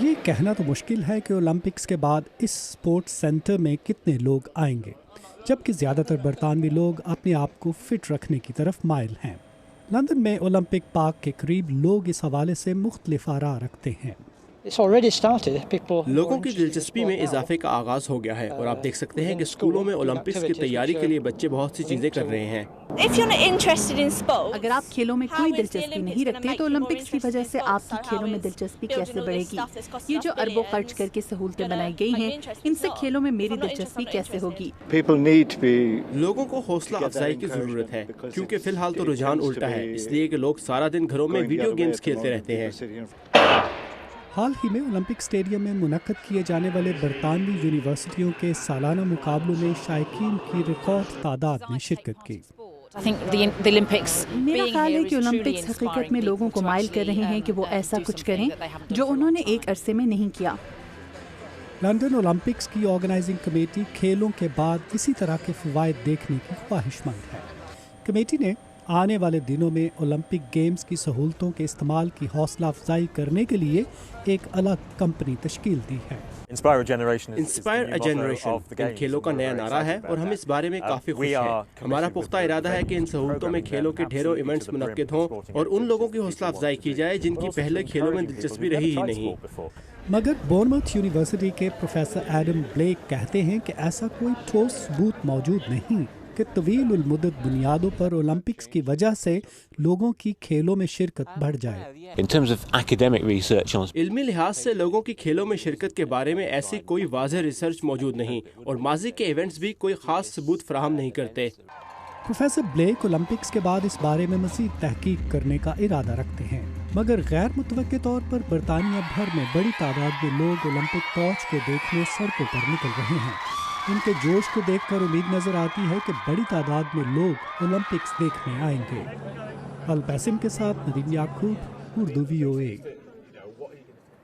یہ کہنا تو مشکل ہے کہ اولمپکس کے بعد اس سپورٹس سینٹر میں کتنے لوگ آئیں گے، جبکہ زیادہ تر برطانوی لوگ اپنے آپ کو فٹ رکھنے کی طرف مائل ہیں۔ لندن میں اولمپک پارک کے قریب لوگ اس حوالے سے مختلف آراء رکھتے ہیں۔ لوگوں کی دلچسپی میں اضافے کا آغاز ہو گیا ہے اور آپ دیکھ سکتے ہیں کہ اسکولوں میں اولمپکس کی تیاری کے لیے بچے بہت سی چیزیں کر رہے ہیں۔ اگر آپ کھیلوں میں کوئی دلچسپی نہیں رکھتے تو اولمپکس کی وجہ سے آپ کی کھیلوں میں دلچسپی کیسے بڑھے گی؟ یہ جو اربوں خرچ کر کے سہولتیں بنائی گئی ہیں، ان سے کھیلوں میں میری دلچسپی کیسے ہوگی؟ لوگوں کو حوصلہ افزائی کی ضرورت ہے، کیونکہ فی الحال تو رجحان الٹا ہے، اس لیے کہ لوگ سارا دن گھروں میں ویڈیو گیمز کھیلتے رہتے ہیں۔ حال ہی میں اولمپک اسٹیڈیم میں منعقد کیے جانے والے برطانوی یونیورسٹیوں کے سالانہ مقابلوں میں شائقین کی ریکارڈ تعداد نے شرکت کی۔ میرا خیال ہے کہ اولمپکس حقیقت میں لوگوں کو مائل کر رہے ہیں کہ وہ ایسا کچھ کریں جو انہوں نے ایک عرصے میں نہیں کیا۔ لندن اولمپکس کی آرگنائزنگ کمیٹی کھیلوں کے بعد اسی طرح کے فوائد دیکھنے کی خواہش مند ہے۔ کمیٹی نے آنے والے دنوں میں اولمپک گیمز کی سہولتوں کے استعمال کی حوصلہ افزائی کرنے کے لیے ایک الگ کمپنی تشکیل دی ہے۔ انسپائر اے جنریشن ان کھیلوں کا نیا نعرہ ہے اور ہم اس بارے میں کافی خوش ہیں۔ ہمارا پختہ ارادہ ہے کہ ان سہولتوں میں کھیلوں کے ڈھیروں ایونٹس منعقد ہوں اور ان لوگوں کی حوصلہ افزائی کی جائے جن کی پہلے کھیلوں میں دلچسپی رہی ہی نہیں۔ مگر بورنموتھ یونیورسٹی کے پروفیسر ایڈم بلیک کہتے ہیں کہ ایسا کوئی ٹھوس ثبوت موجود نہیں کہ طویل المدت بنیادوں پر اولمپکس کی وجہ سے لوگوں کی کھیلوں میں شرکت بڑھ جائے۔ علمی لحاظ سے لوگوں کی کھیلوں میں شرکت کے بارے میں ایسی کوئی واضح ریسرچ موجود نہیں اور ماضی کے ایونٹس بھی کوئی خاص ثبوت فراہم نہیں کرتے۔ پروفیسر بلیک اولمپکس کے بعد اس بارے میں مزید تحقیق کرنے کا ارادہ رکھتے ہیں، مگر غیر متوقع طور پر برطانیہ بھر میں بڑی تعداد میں لوگ اولمپک ٹارچ کو دیکھنے سڑکوں پر نکل رہے ہیں۔ ان کے جوش کو دیکھ کر امید نظر آتی ہے کہ بڑی تعداد میں لوگ اولمپکس دیکھنے آئیں گے۔ الباسم کے ساتھ ندیم یعقوب، اردو VOA۔